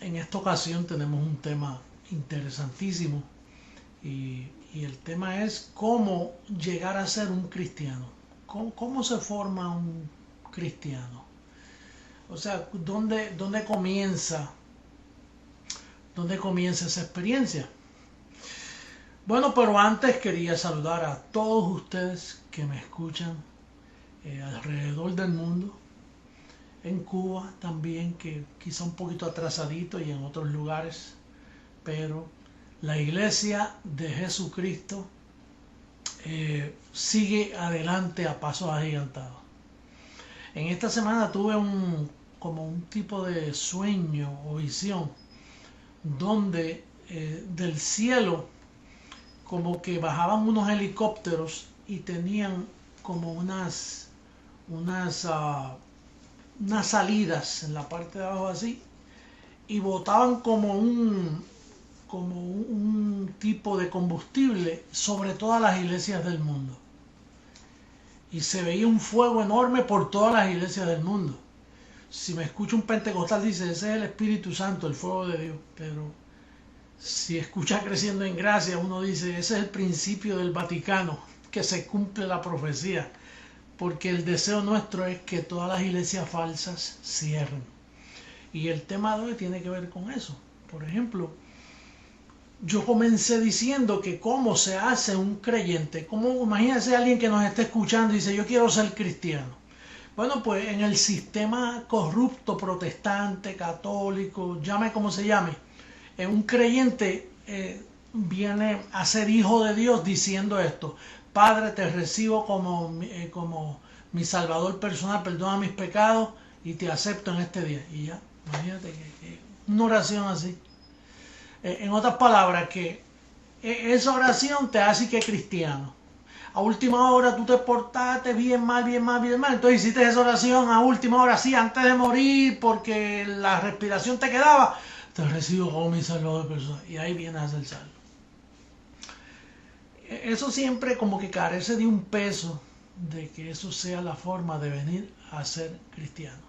En esta ocasión tenemos un tema interesantísimo y el tema es cómo llegar a ser un cristiano. ¿Cómo se forma un cristiano? O sea, ¿dónde comienza esa experiencia? Bueno, pero antes quería saludar a todos ustedes que me escuchan alrededor del mundo, en Cuba también, que quizá un poquito atrasadito y en otros lugares, pero la iglesia de Jesucristo sigue adelante a pasos agigantados. En esta semana tuve como un tipo de sueño o visión donde del cielo como que bajaban unos helicópteros y tenían como unas salidas en la parte de abajo así y botaban como un tipo de combustible sobre todas las iglesias del mundo. Y se veía un fuego enorme por todas las iglesias del mundo. Si me escucha un pentecostal dice, ese es el Espíritu Santo, el fuego de Dios. Pero si escucha Creciendo en Gracia, uno dice, ese es el principio del Vaticano, que se cumple la profecía. Porque el deseo nuestro es que todas las iglesias falsas cierren. Y el tema de hoy tiene que ver con eso. Por ejemplo, yo comencé diciendo que cómo se hace un creyente. Imagínense a alguien que nos esté escuchando y dice, yo quiero ser cristiano. Bueno, pues en el sistema corrupto, protestante, católico, llame como se llame, un creyente viene a ser hijo de Dios diciendo esto: Padre, te recibo como mi Salvador personal, perdona mis pecados y te acepto en este día. Y ya, imagínate que una oración así. En otras palabras, que esa oración te hace que cristiano. A última hora tú te portaste bien mal, bien mal, bien mal. Entonces hiciste esa oración a última hora, sí, antes de morir, porque la respiración te quedaba. Te recibo como mi Salvador personal. Y ahí vienes a ser salvo. Eso siempre como que carece de un peso de que eso sea la forma de venir a ser cristiano.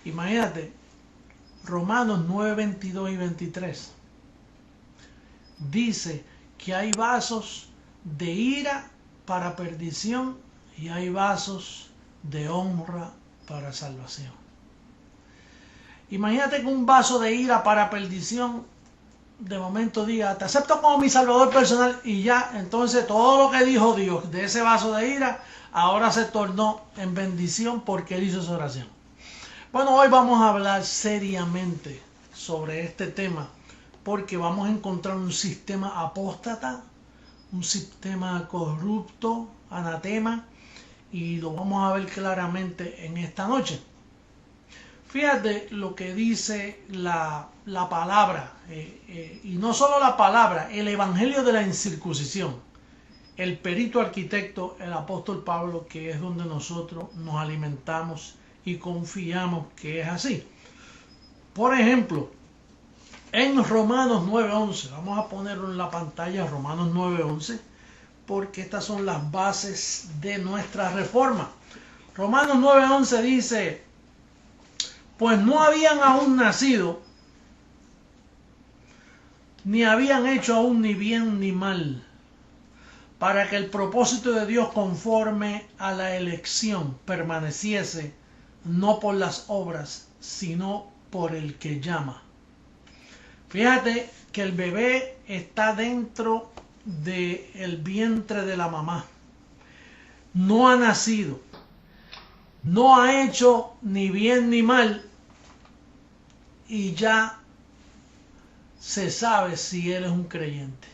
Imagínate, Romanos 9, 22 y 23 dice que hay vasos de ira para perdición y hay vasos de honra para salvación. Imagínate que un vaso de ira para perdición de momento diga, te acepto como mi Salvador personal, y ya, entonces todo lo que dijo Dios de ese vaso de ira ahora se tornó en bendición porque él hizo esa oración. Bueno, hoy vamos a hablar seriamente sobre este tema porque vamos a encontrar un sistema apóstata, un sistema corrupto, anatema, y lo vamos a ver claramente en esta noche. Fíjate lo que dice la palabra, y no solo la palabra, el evangelio de la incircuncisión, el perito arquitecto, el apóstol Pablo, que es donde nosotros nos alimentamos y confiamos que es así. Por ejemplo, en Romanos 9:11, vamos a ponerlo en la pantalla, Romanos 9:11, porque estas son las bases de nuestra reforma. Romanos 9:11 dice, pues no habían aún nacido, ni habían hecho aún ni bien ni mal, para que el propósito de Dios conforme a la elección permaneciese, no por las obras, sino por el que llama. Fíjate que el bebé está dentro del vientre de la mamá. No ha nacido. No ha hecho ni bien ni mal. Y ya se sabe si él es un creyente.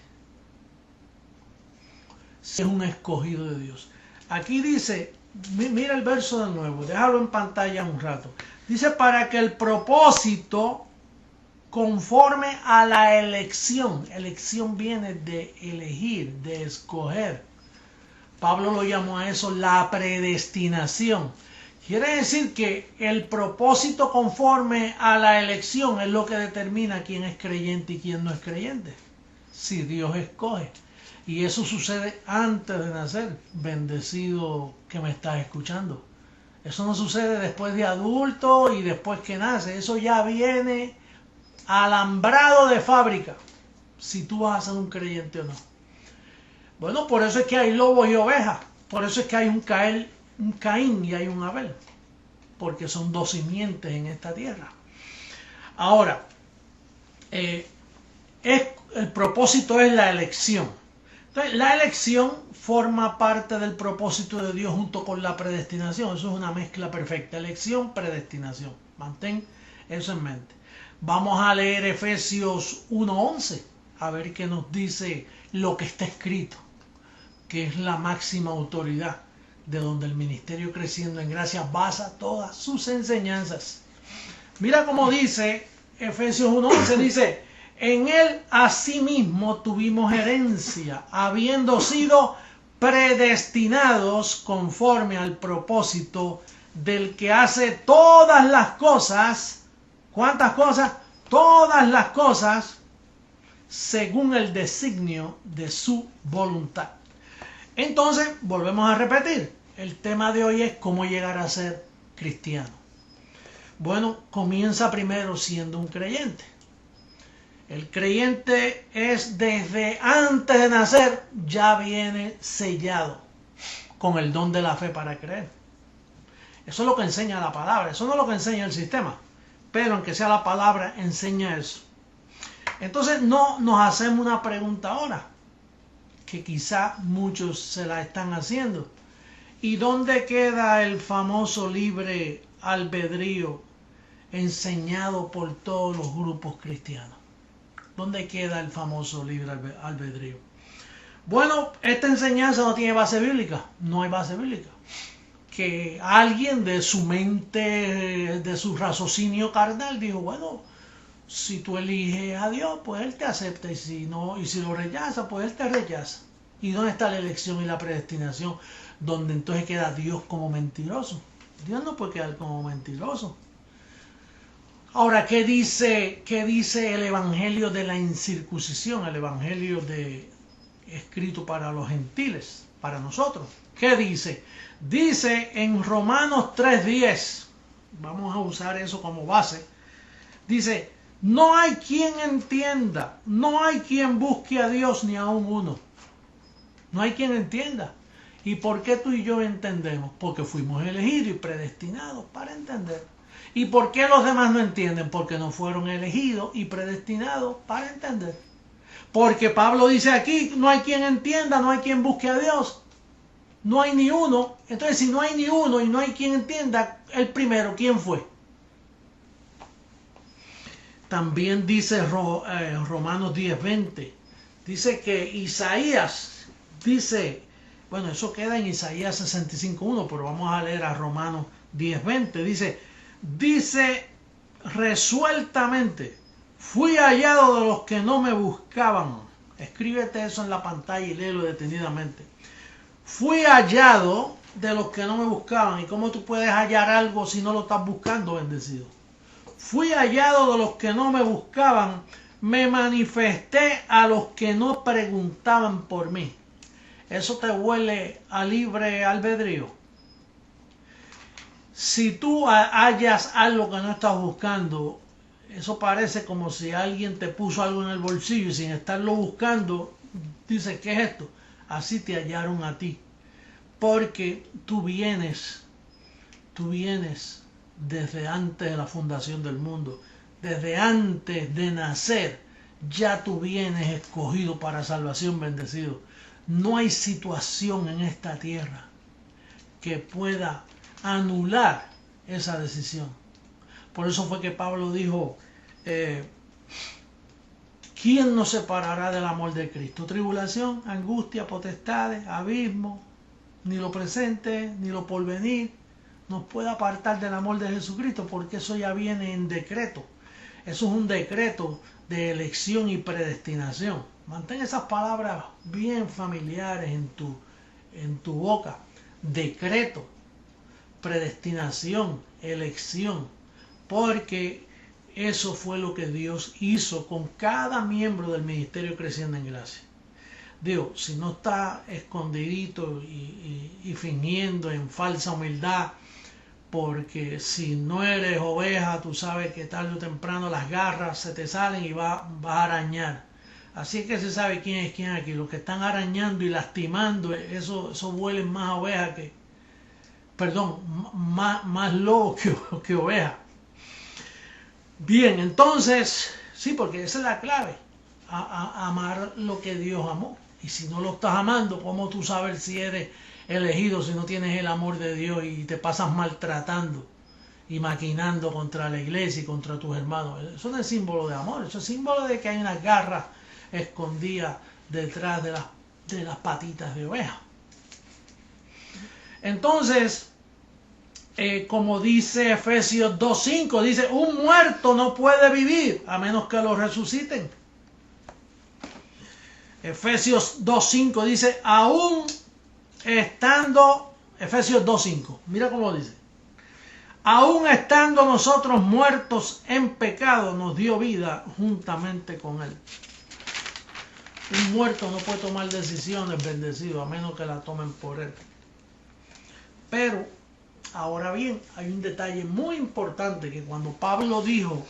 Si es un escogido de Dios. Aquí dice, mira el verso de nuevo, déjalo en pantalla un rato. Dice, para que el propósito conforme a la elección. Elección viene de elegir, de escoger. Pablo lo llamó a eso la predestinación. Quiere decir que el propósito conforme a la elección es lo que determina quién es creyente y quién no es creyente. Si Dios escoge. Y eso sucede antes de nacer. Bendecido que me estás escuchando. Eso no sucede después de adulto y después que nace. Eso ya viene alambrado de fábrica, si tú vas a ser un creyente o no. Bueno, por eso es que hay lobos y ovejas, por eso es que hay un Caín y hay un Abel, porque son dos simientes en esta tierra. Ahora, el propósito es la elección. Entonces, la elección forma parte del propósito de Dios junto con la predestinación. Eso es una mezcla perfecta. Elección, predestinación. Mantén eso en mente. Vamos a leer Efesios 1:11, a ver qué nos dice lo que está escrito, que es la máxima autoridad de donde el ministerio Creciendo en Gracia basa todas sus enseñanzas. Mira cómo dice Efesios 1:11, dice: en él asimismo tuvimos herencia, habiendo sido predestinados conforme al propósito del que hace todas las cosas. ¿Cuántas cosas? Todas las cosas según el designio de su voluntad. Entonces, volvemos a repetir. El tema de hoy es cómo llegar a ser cristiano. Bueno, comienza primero siendo un creyente. El creyente es desde antes de nacer, ya viene sellado con el don de la fe para creer. Eso es lo que enseña la palabra, eso no es lo que enseña el sistema, pero aunque sea la palabra, enseña eso. Entonces no nos hacemos una pregunta ahora, que quizá muchos se la están haciendo. ¿Y dónde queda el famoso libre albedrío enseñado por todos los grupos cristianos? ¿Dónde queda el famoso libre albedrío? Bueno, esta enseñanza no tiene base bíblica, no hay base bíblica. Que alguien de su mente, de su raciocinio carnal dijo, bueno, si tú eliges a Dios, pues Él te acepta, y si no, y si lo rechaza, pues Él te rechaza. ¿Y dónde está la elección y la predestinación? Donde entonces queda Dios como mentiroso. Dios no puede quedar como mentiroso. Ahora, ¿qué dice el evangelio de la incircuncisión? El evangelio escrito para los gentiles, para nosotros. ¿Qué dice? Dice en Romanos 3:10, vamos a usar eso como base, dice: no hay quien entienda, no hay quien busque a Dios ni aun uno. No hay quien entienda. ¿Y por qué tú y yo entendemos? Porque fuimos elegidos y predestinados para entender. ¿Y por qué los demás no entienden? Porque no fueron elegidos y predestinados para entender. Porque Pablo dice aquí, no hay quien entienda, no hay quien busque a Dios. No hay ni uno. Entonces, si no hay ni uno y no hay quien entienda, el primero, ¿quién fue? También dice Romanos 10:20. Dice que Isaías dice, bueno, eso queda en Isaías 65:1, pero vamos a leer a Romanos 10:20. Dice resueltamente: fui hallado de los que no me buscaban. Escríbete eso en la pantalla y léelo detenidamente. Fui hallado de los que no me buscaban. ¿Y cómo tú puedes hallar algo si no lo estás buscando, bendecido? Fui hallado de los que no me buscaban. Me manifesté a los que no preguntaban por mí. ¿Eso te huele a libre albedrío? Si tú hallas algo que no estás buscando, eso parece como si alguien te puso algo en el bolsillo y sin estarlo buscando, dices, ¿qué es esto? Así te hallaron a ti. Porque tú vienes desde antes de la fundación del mundo. Desde antes de nacer, ya tú vienes escogido para salvación, bendecido. No hay situación en esta tierra que pueda anular esa decisión. Por eso fue que Pablo dijo, ¿quién nos separará del amor de Cristo? Tribulación, angustia, potestades, abismo, ni lo presente, ni lo porvenir nos puede apartar del amor de Jesucristo, porque eso ya viene en decreto. Eso es un decreto de elección y predestinación. Mantén esas palabras bien familiares en tu boca. Decreto, predestinación, elección, porque eso fue lo que Dios hizo con cada miembro del ministerio Creciendo en Gracia. Digo, si no está escondidito y fingiendo en falsa humildad porque si no eres oveja, tú sabes que tarde o temprano las garras se te salen y vas a arañar. Así es que se sabe quién es quién aquí. Los que están arañando y lastimando, eso huelen más a oveja que, perdón, más lobo que oveja. Bien, entonces, sí, porque esa es la clave, a amar lo que Dios amó. Y si no lo estás amando, ¿cómo tú sabes si eres elegido, si no tienes el amor de Dios y te pasas maltratando y maquinando contra la iglesia y contra tus hermanos? Eso no es símbolo de amor, eso es símbolo de que hay unas garras escondidas detrás de las patitas de oveja. Entonces, como dice Efesios 2.5, dice, un muerto no puede vivir a menos que lo resuciten. Efesios 2.5 dice, aún estando, Efesios 2.5, mira cómo dice, aún estando nosotros muertos en pecado, nos dio vida juntamente con Él. Un muerto no puede tomar decisiones, bendecido, a menos que la tomen por Él. Pero, ahora bien, hay un detalle muy importante, que cuando Pablo dijo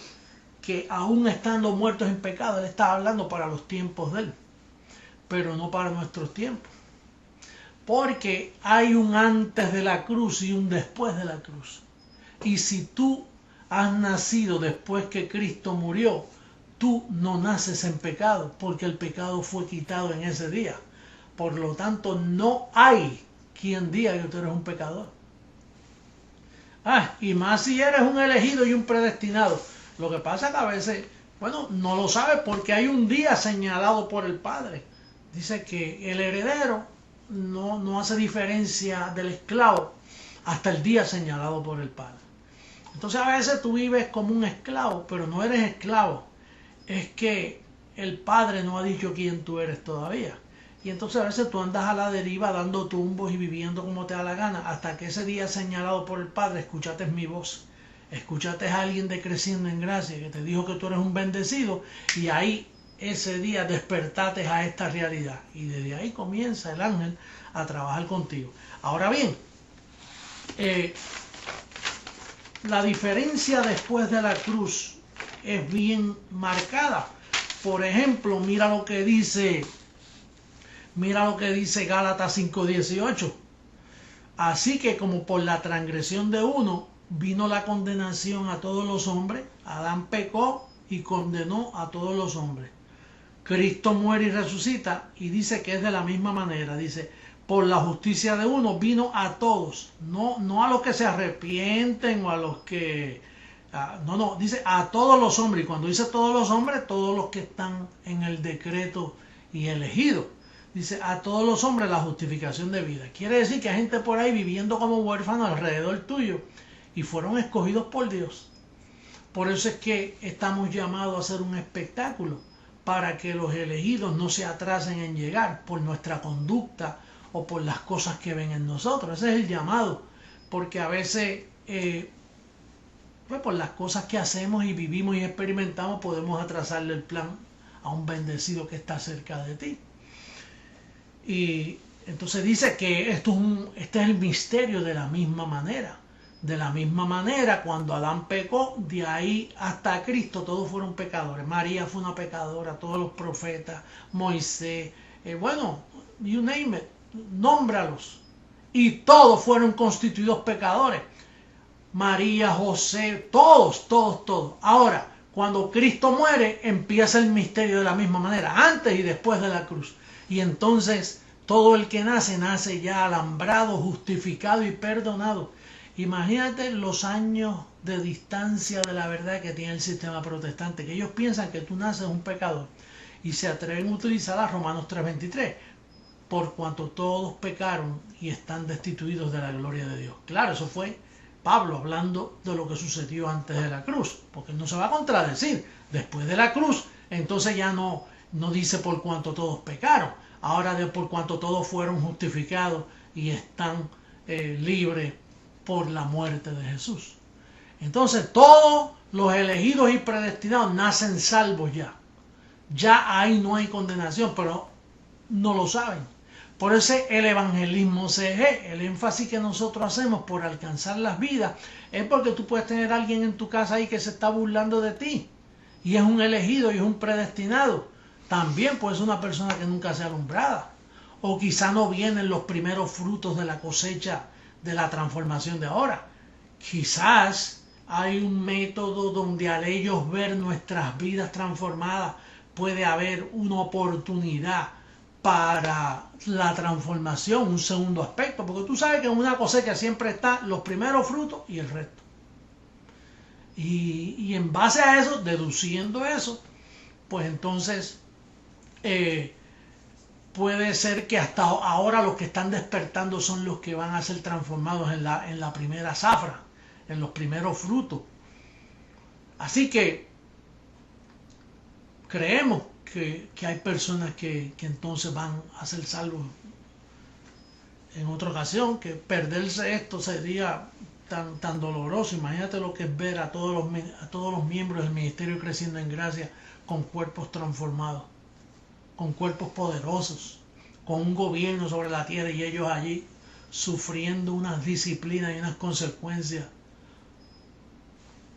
que aún estando muertos en pecado, él estaba hablando para los tiempos de Él, pero no para nuestros tiempos. Porque hay un antes de la cruz y un después de la cruz. Y si tú has nacido después que Cristo murió, tú no naces en pecado, porque el pecado fue quitado en ese día. Por lo tanto, no hay quien diga que tú eres un pecador. Y más si eres un elegido y un predestinado. Lo que pasa es que a veces, bueno, no lo sabes porque hay un día señalado por el Padre. Dice que el heredero no hace diferencia del esclavo hasta el día señalado por el Padre. Entonces a veces tú vives como un esclavo, pero no eres esclavo. Es que el Padre no ha dicho quién tú eres todavía. Y entonces a veces tú andas a la deriva dando tumbos y viviendo como te da la gana, hasta que ese día señalado por el Padre escuchaste mi voz. Escuchaste a alguien de Creciendo en Gracia que te dijo que tú eres un bendecido, y ahí ese día despertaste a esta realidad. Y desde ahí comienza el ángel a trabajar contigo. Ahora bien, la diferencia después de la cruz es bien marcada. Por ejemplo, mira lo que dice Gálatas 5:18. Así que como por la transgresión de uno vino la condenación a todos los hombres, Adán pecó y condenó a todos los hombres. Cristo muere y resucita, y dice que es de la misma manera. Dice, por la justicia de uno vino a todos, no a los que se arrepienten o a los que... dice a todos los hombres. Y cuando dice todos los hombres, todos los que están en el decreto y elegidos. Dice a todos los hombres la justificación de vida. Quiere decir que hay gente por ahí viviendo como huérfanos alrededor tuyo y fueron escogidos por Dios. Por eso es que estamos llamados a hacer un espectáculo, para que los elegidos no se atrasen en llegar por nuestra conducta o por las cosas que ven en nosotros. Ese es el llamado, porque a veces por las cosas que hacemos y vivimos y experimentamos podemos atrasarle el plan a un bendecido que está cerca de ti. Y entonces dice que este es el misterio de la misma manera. De la misma manera, cuando Adán pecó, de ahí hasta Cristo todos fueron pecadores. María fue una pecadora, todos los profetas, Moisés, you name it, nómbralos. Y todos fueron constituidos pecadores. María, José, todos. Ahora, cuando Cristo muere, empieza el misterio de la misma manera, antes y después de la cruz. Y entonces todo el que nace ya alambrado, justificado y perdonado. Imagínate los años de distancia de la verdad que tiene el sistema protestante, que ellos piensan que tú naces un pecador y se atreven a utilizar a Romanos 3:23, por cuanto todos pecaron y están destituidos de la gloria de Dios. Claro, eso fue Pablo hablando de lo que sucedió antes de la cruz, porque él no se va a contradecir. Después de la cruz, entonces ya no dice por cuanto todos pecaron, ahora de por cuanto todos fueron justificados y están libres por la muerte de Jesús. Entonces todos los elegidos y predestinados nacen salvos ya. Ya ahí no hay condenación, pero no lo saben. Por eso el evangelismo CG, el énfasis que nosotros hacemos por alcanzar las vidas, es porque tú puedes tener a alguien en tu casa ahí que se está burlando de ti, y es un elegido y es un predestinado. También puede ser una persona que nunca sea alumbrada, o quizá no vienen los primeros frutos de la cosecha de la transformación de ahora. Quizás hay un método donde al ellos ver nuestras vidas transformadas puede haber una oportunidad para la transformación, un segundo aspecto, porque tú sabes que en una cosecha siempre están los primeros frutos y el resto. Y en base a eso, deduciendo eso, pues entonces puede ser que hasta ahora los que están despertando son los que van a ser transformados en la primera zafra, en los primeros frutos. Así que creemos que hay personas que entonces van a ser salvos en otra ocasión, que perderse esto sería tan doloroso. Imagínate lo que es ver a todos los miembros del ministerio creciendo en gracia con cuerpos transformados, con cuerpos poderosos, con un gobierno sobre la tierra y ellos allí sufriendo unas disciplinas y unas consecuencias,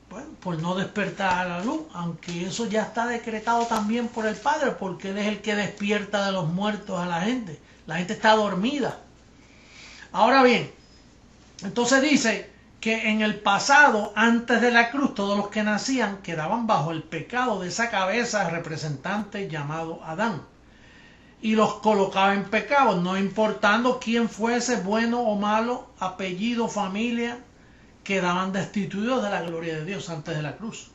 bueno, por no despertar a la luz, aunque eso ya está decretado también por el Padre, porque Él es el que despierta de los muertos a la gente. La gente está dormida. Ahora bien, entonces dice que en el pasado, antes de la cruz, todos los que nacían quedaban bajo el pecado de esa cabeza representante llamado Adán, y los colocaba en pecado, no importando quién fuese, bueno o malo, apellido, familia, quedaban destituidos de la gloria de Dios antes de la cruz.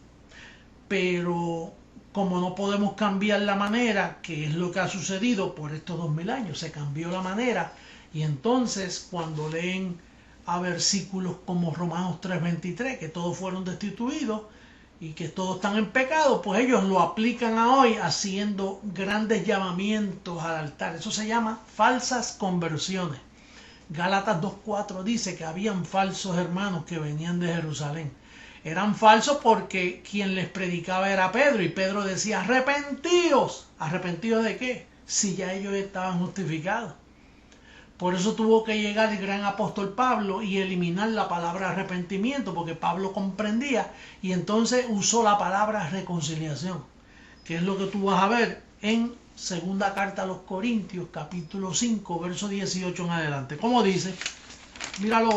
Pero como no podemos cambiar la manera, que es lo que ha sucedido por estos 2000 años, se cambió la manera, y entonces cuando leen a versículos como Romanos 3:23, que todos fueron destituidos y que todos están en pecado, pues ellos lo aplican a hoy haciendo grandes llamamientos al altar. Eso se llama falsas conversiones. Gálatas 2:4 dice que habían falsos hermanos que venían de Jerusalén. Eran falsos porque quien les predicaba era Pedro, y Pedro decía: arrepentíos. ¿Arrepentidos de qué? Si ya ellos estaban justificados. Por eso tuvo que llegar el gran apóstol Pablo y eliminar la palabra arrepentimiento, porque Pablo comprendía, y entonces usó la palabra reconciliación, que es lo que tú vas a ver en segunda carta a los Corintios, capítulo 5, verso 18 en adelante. ¿Cómo dice? Míralo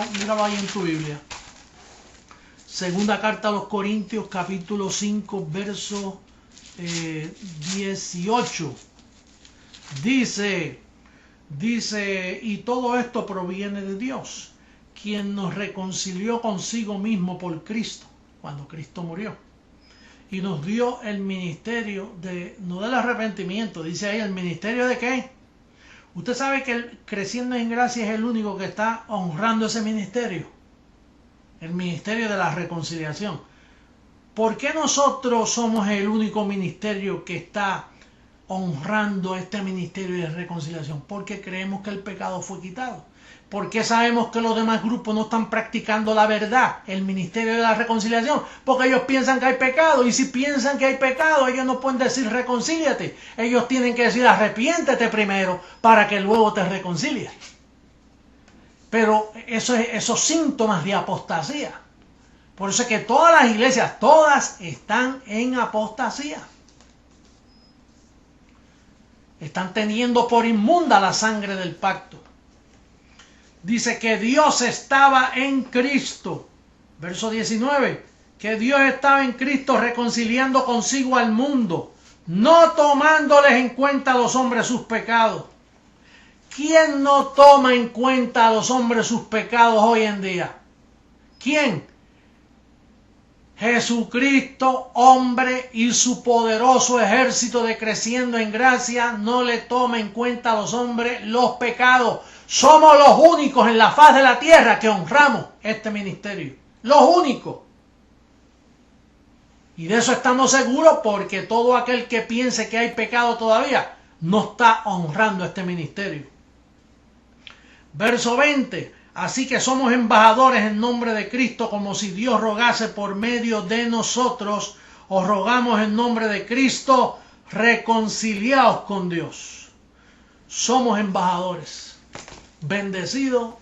ahí en tu Biblia. Segunda carta a los Corintios, capítulo 5, verso 18. Dice, y todo esto proviene de Dios, quien nos reconcilió consigo mismo por Cristo, cuando Cristo murió, y nos dio el ministerio no del arrepentimiento, dice ahí, ¿el ministerio de qué? Usted sabe que el Creciendo en Gracia es el único que está honrando ese ministerio, el ministerio de la reconciliación. ¿Por qué nosotros somos el único ministerio que está honrando este ministerio de reconciliación? Porque creemos que el pecado fue quitado. ¿Por qué sabemos que los demás grupos no están practicando la verdad, el ministerio de la reconciliación? Porque ellos piensan que hay pecado, y si piensan que hay pecado, ellos no pueden decir reconcíliate. Ellos tienen que decir arrepiéntete primero para que luego te reconcilies. Pero esos síntomas de apostasía. Por eso es que todas las iglesias, todas están en apostasía. Están teniendo por inmunda la sangre del pacto. Dice que Dios estaba en Cristo. Verso 19. Que Dios estaba en Cristo reconciliando consigo al mundo, no tomándoles en cuenta a los hombres sus pecados. ¿Quién no toma en cuenta a los hombres sus pecados hoy en día? ¿Quién? Jesucristo, hombre, y su poderoso ejército de Creciendo en Gracia no le toma en cuenta a los hombres los pecados. Somos los únicos en la faz de la tierra que honramos este ministerio. Los únicos. Y de eso estamos seguros, porque todo aquel que piense que hay pecado todavía no está honrando este ministerio. Verso 20. Así que somos embajadores en nombre de Cristo, como si Dios rogase por medio de nosotros. Os rogamos en nombre de Cristo, reconciliaos con Dios. somos embajadores. Bendecido,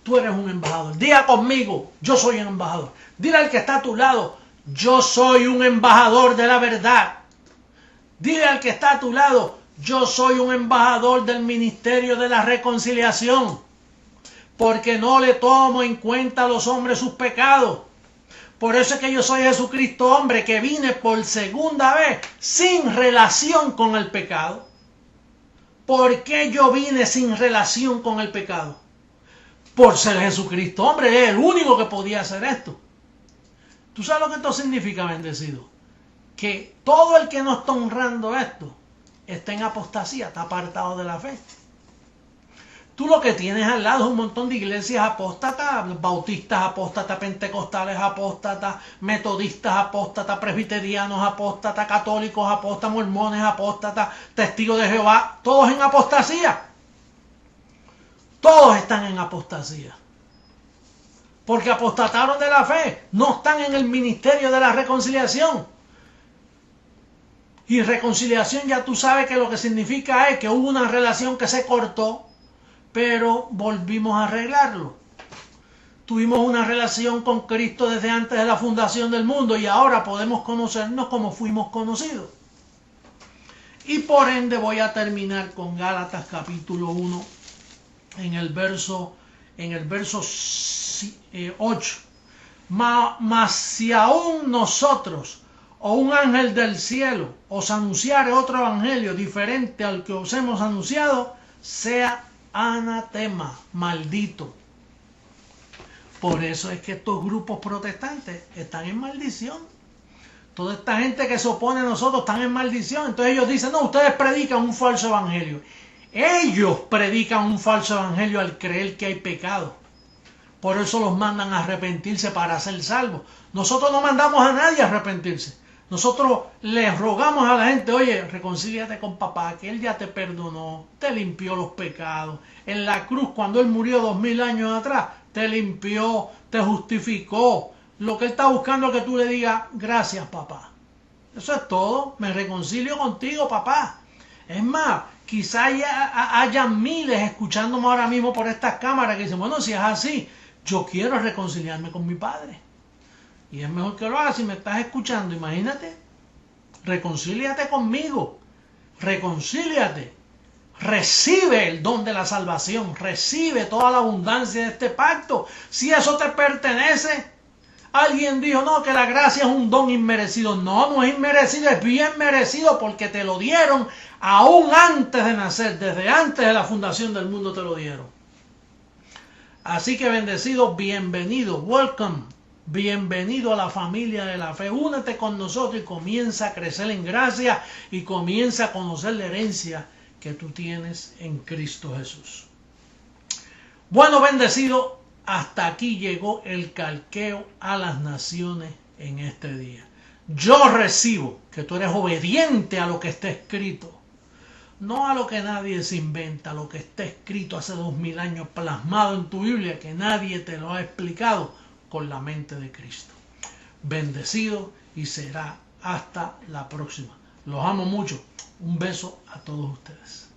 tú eres un embajador. Diga conmigo, yo soy un embajador. Dile al que está a tu lado, yo soy un embajador de la verdad. Dile al que está a tu lado, yo soy un embajador del ministerio de la reconciliación, porque no le tomo en cuenta a los hombres sus pecados. Por eso es que yo soy Jesucristo, hombre, que vine por segunda vez sin relación con el pecado. ¿Por qué yo vine sin relación con el pecado? Por ser Jesucristo, hombre, es el único que podía hacer esto. ¿Tú sabes lo que esto significa, bendecido? Que todo el que no está honrando esto está en apostasía, está apartado de la fe. Tú lo que tienes al lado es un montón de iglesias apóstatas, bautistas apóstatas, pentecostales apóstatas, metodistas apóstatas, presbiterianos apóstatas, católicos apóstatas, mormones apóstatas, testigos de Jehová, todos en apostasía. Todos están en apostasía. Porque apostataron de la fe, no están en el ministerio de la reconciliación. Y reconciliación ya tú sabes que lo que significa es que hubo una relación que se cortó, pero volvimos a arreglarlo. Tuvimos una relación con Cristo desde antes de la fundación del mundo y ahora podemos conocernos como fuimos conocidos. Y por ende voy a terminar con Gálatas capítulo 1 en el verso 8. Mas si aún nosotros o un ángel del cielo os anunciare otro evangelio diferente al que os hemos anunciado, sea anatema, maldito. Por eso es que estos grupos protestantes están en maldición. Toda esta gente que se opone a nosotros están en maldición. Entonces ellos dicen, no, ustedes predican un falso evangelio. Ellos predican un falso evangelio al creer que hay pecado. Por eso los mandan a arrepentirse para ser salvos. Nosotros no mandamos a nadie a arrepentirse. Nosotros les rogamos a la gente, oye, reconcíliate con papá, que él ya te perdonó, te limpió los pecados. En la cruz, cuando él murió 2000 años atrás, te limpió, te justificó. Lo que él está buscando es que tú le digas, gracias papá. Eso es todo, me reconcilio contigo papá. Es más, quizá haya miles escuchándome ahora mismo por estas cámaras que dicen, bueno, si es así, yo quiero reconciliarme con mi padre. Y es mejor que lo hagas si me estás escuchando. Imagínate, reconcíliate conmigo, reconcíliate, recibe el don de la salvación, recibe toda la abundancia de este pacto. Si eso te pertenece, alguien dijo, no, que la gracia es un don inmerecido. No, no es inmerecido, es bien merecido porque te lo dieron aún antes de nacer, desde antes de la fundación del mundo te lo dieron. Así que bendecido, bienvenido, welcome. Bienvenido a la familia de la fe. Únete con nosotros y comienza a crecer en gracia y comienza a conocer la herencia que tú tienes en Cristo Jesús. Bueno, bendecido, hasta aquí llegó el calqueo a las naciones en este día. Yo recibo que tú eres obediente a lo que está escrito, no a lo que nadie se inventa, a lo que está escrito hace 2000 años plasmado en tu Biblia que nadie te lo ha explicado con la mente de Cristo. Bendecido y será hasta la próxima. Los amo mucho. Un beso a todos ustedes.